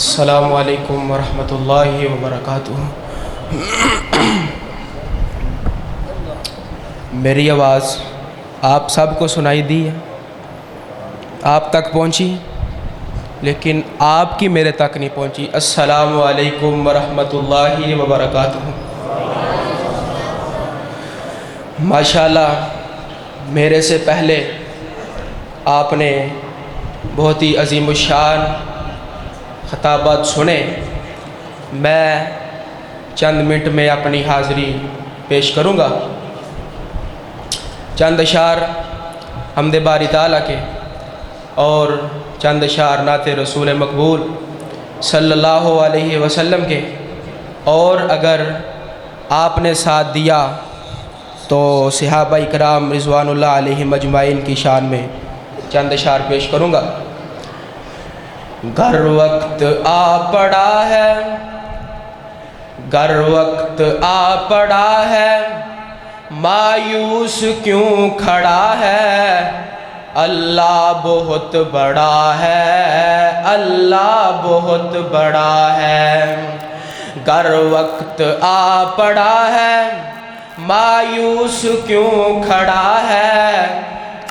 السلام علیکم ورحمۃ اللہ وبرکاتہ۔ میری آواز آپ سب کو سنائی دی ہے، آپ تک پہنچی، لیکن آپ کی میرے تک نہیں پہنچی۔ السلام علیکم ورحمۃ اللہ وبرکاتہ۔ ماشاءاللہ میرے سے پہلے آپ نے بہت ہی عظیم الشان خطابات سنے۔ میں چند منٹ میں اپنی حاضری پیش کروں گا۔ چند اشعار حمد باری تعالیٰ کے اور چند اشعار نعت رسول مقبول صلی اللہ علیہ وسلم کے، اور اگر آپ نے ساتھ دیا تو صحابہ اکرام رضوان اللہ علیہم اجمعین کی شان میں چند اشعار پیش کروں گا۔ گر وقت آ پڑا ہے، گر وقت آ پڑا ہے، مایوس کیوں کھڑا ہے، اللہ بہت بڑا ہے، اللہ بہت بڑا ہے۔ گر وقت آ پڑا ہے، مایوس کیوں کھڑا ہے،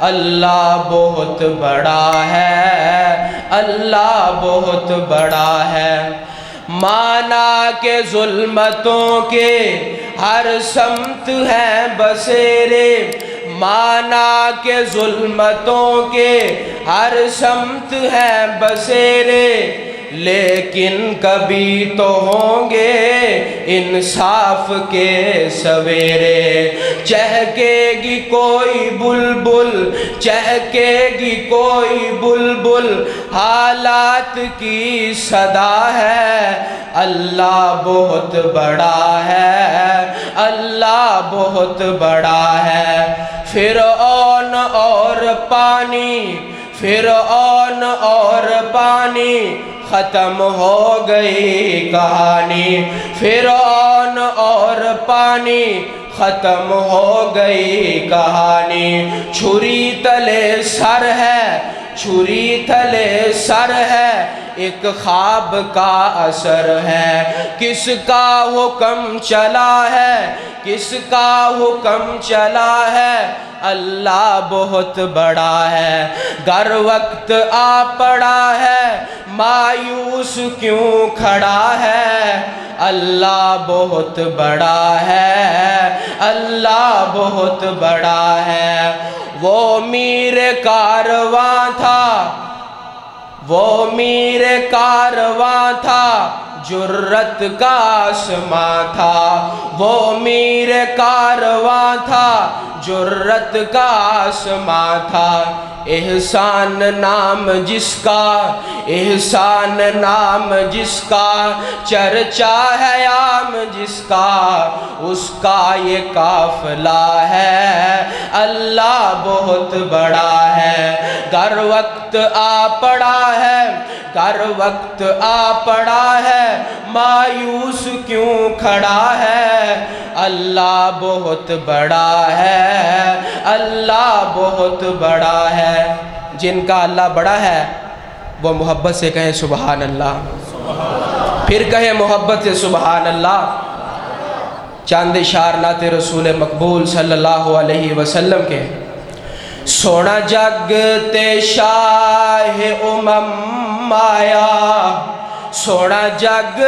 اللہ بہت بڑا ہے، اللہ بہت بڑا ہے۔ مانا کہ ظلمتوں کے ہر سمت ہیں بسیرے، مانا کہ ظلمتوں کے ہر سمت ہیں بسیرے، لیکن کبھی تو ہوں گے انصاف کے سویرے۔ چہکے گی کوئی بلبل، چہکے گی کوئی بلبل، حالات کی صدا ہے، اللہ بہت بڑا ہے، اللہ بہت بڑا ہے۔ فرعون اور پانی، فرعون اور پانی، ختم ہو گئی کہانی۔ فرعون اور پانی، ختم ہو گئی کہانی۔ چھری تلے سر ہے، چھری تلے سر ہے، ایک خواب کا اثر ہے۔ کس کا حکم چلا ہے، کس کا حکم چلا ہے، اللہ بہت بڑا ہے۔ گر وقت آ پڑا ہے، مایوس کیوں کھڑا ہے، اللہ بہت بڑا ہے، اللہ بہت بڑا ہے۔ وہ میر کارواں تھا، وہ میر کارواں تھا، جرت کا آسماں تھا۔ وہ میر کارواں تھا، جرت کا آسماں تھا۔ احسان نام جس کا، احسان نام جس کا، چرچا ہے عام جس کا، اس کا یہ قافلہ ہے، اللہ بہت بڑا ہے۔ گر وقت آ پڑا ہے، گر وقت آ پڑا ہے، مایوس کیوں کھڑا ہے، اللہ بہت بڑا ہے، اللہ بہت بڑا ہے۔ جن کا اللہ بڑا ہے وہ محبت سے کہیں سبحان اللہ، پھر کہیں محبت سے سبحان اللہ۔ چند اشعار نعت رسول مقبول صلی اللہ علیہ وسلم کے۔ سونا جگ تے شاہ امم آیا، سونا جگ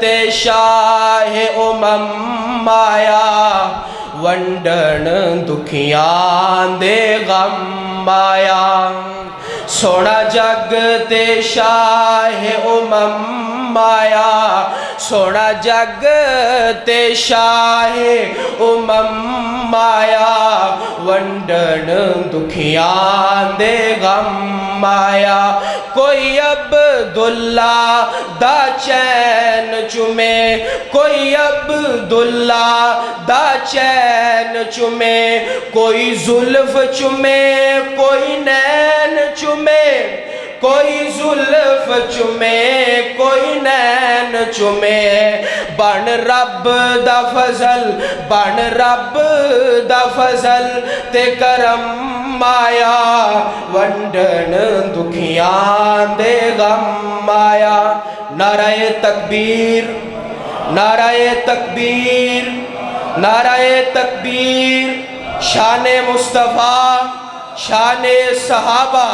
تے شاہ امم آیا، ونڈن دکھیاں دے غم آیا۔ سونا جگ تے شاہ امم آیا، سونا جگ تے شاہ امم آیا، ونڈن دکھیاں دے غم آیا۔ کوئی عبداللہ دا چین چومے، کوئی عبداللہ دا چین چومے، کوئی زلف چومے، کوئی نین چومے، کوئی زلف چومے، کوئی نین چومے بن رب دا فضل بن رب دا فضل تے کرم آیا ونڈن دکھیاں دے غم آیا نعرہ تکبیر نعرہ تکبیر نعرہ تکبیر شان مصطفیٰ شان صحابہ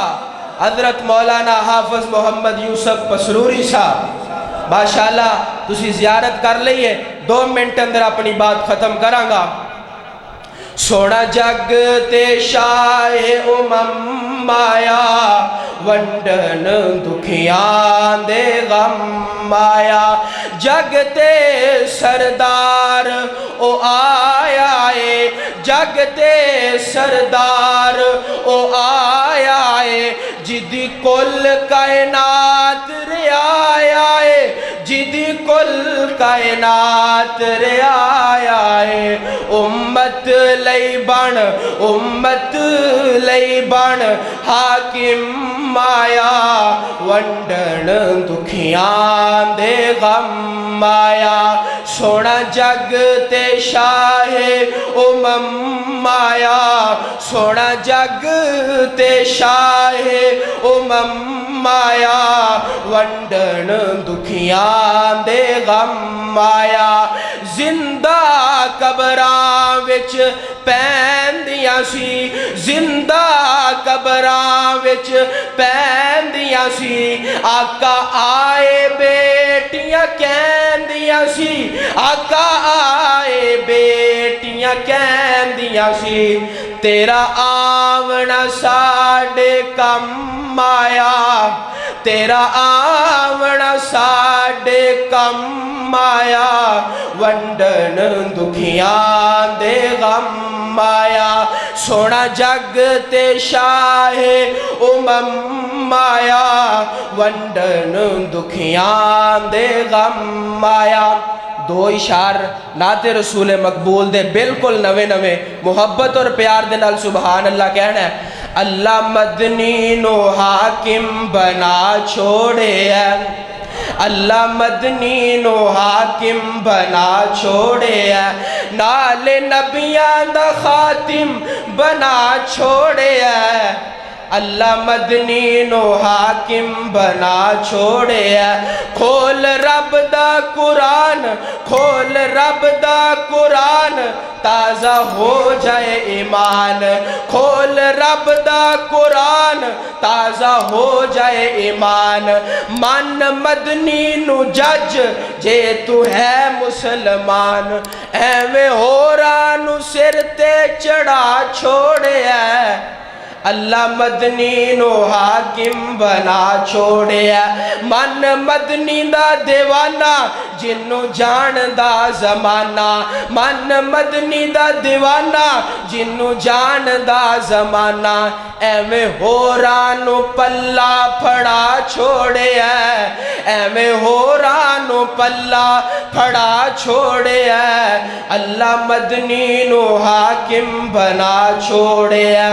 حضرت مولانا حافظ محمد یوسف پسروری صاحب ماشاءاللہ تسی زیارت کر لئیے 2 منٹ اندر اپنی بات ختم کرانگا سونا جگ تے شاہ امم آیا ونڈن دکھیاں دے غم آیا جگ تے سردار او آیا ہے جگ تے سردار او آیا ہے جدی کل کائنات رعایا ہے جدی کل کائنات رعایا ہے امت لئی بن حاکم آیا ونڈن دکھیاں دے غم آیا سونا جگ تے شاہ امم آیا سونا جگ تے شاہ امم آیا ونڈن دکھیاں دے غم آیا زندہ قبراں وچ پیندیاں سی زندہ قبراں وچ پیندیاں سی آقا آئے بیٹیاں کہندیاں سی آقا آئے بیٹیاں کہندیاں سی تیرا آونا ساڑے کم آیا تیرا آونا ساڑے کم آیا ونڈن دکھیاں دے غم آیا سونا جگ تے شاہ امم آیا ونڈن دکھیاں دے غم آیا 2 اشار نعت رسول مقبول دے بالکل نوے محبت اور پیار دے نال سبحان اللہ کہنا ہے اللہ مدنی نو حاکم بنا چھوڑے ہے اللہ مدنی نو حاکم بنا چھوڑے ہے نال نبیاں دا خاتم بنا چھوڑے ہے اللہ مدنی نو حاکم بنا چھوڑے ہے کھول رب دا قرآن کھول رب دا قرآن تازہ ہو جائے ایمان کھول رب دا قرآن تازہ ہو جائے ایمان من مدنی نو جج جے تو ہے مسلمان ایویں ہورانو سر تے چڑھا چھوڑے ہے اللہ مدنی نو حاکم بنا چھوڑے ہے من مدنی دا دیوانہ جنو جان دا زمانہ من مدنی دا دیوانہ جنو جان دا زمانہ ایویں ہورانو پلہ پھڑا چھوڑے ہے ایویں ہورانو پلہ پھڑا چھوڑے ہے اللہ مدنی نو حاکم بنا چھوڑے ہے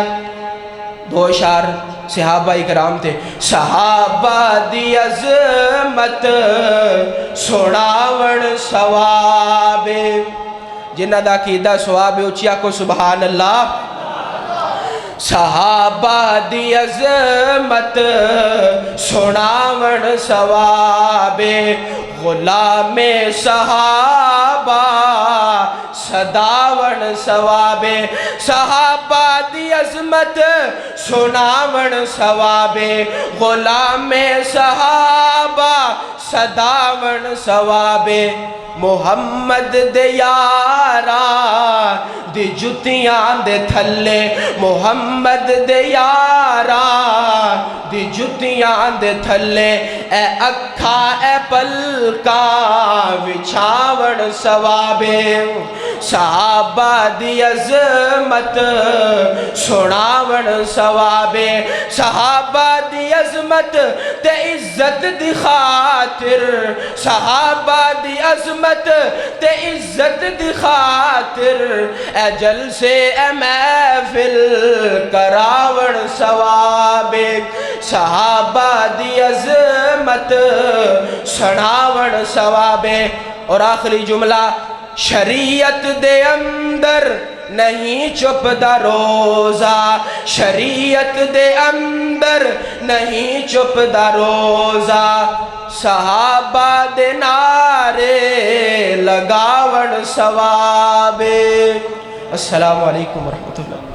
2 اشار صحابہ اکرام تھے صحابہ دی عظمت سناون ثواب جنہ دا عقیدہ ثواب اچیا کو سبحان اللہ صحابہ دی عظمت سناون ثواب غلام صحابہ صداون ثواب صحابہ دی عظمت سناون ثواب غلام صحابہ صداون ثواب محمد دے یاراں دی جتیاں دے تھلے محمد دے یاراں دی جتیاں دے تھلے اے اکھا اے پلکا وچھاون ثواب صحابہ دی عظمت سناون ثواب صحابہ دی عظمت تے عزت دی خاطر صحابہ دی عظمت عظمت تے عزت دی خاطر اے جلسے اے محفل کراون ثواب صحابہ دی عظمت سناون ثواب اور آخری جملہ شریعت دے اندر نہیں چپ دا روزہ شریعت دے اندر نہیں چپ دا روزہ صحابہ دے نعرے لگاون ثواب السلام علیکم ورحمۃ اللہ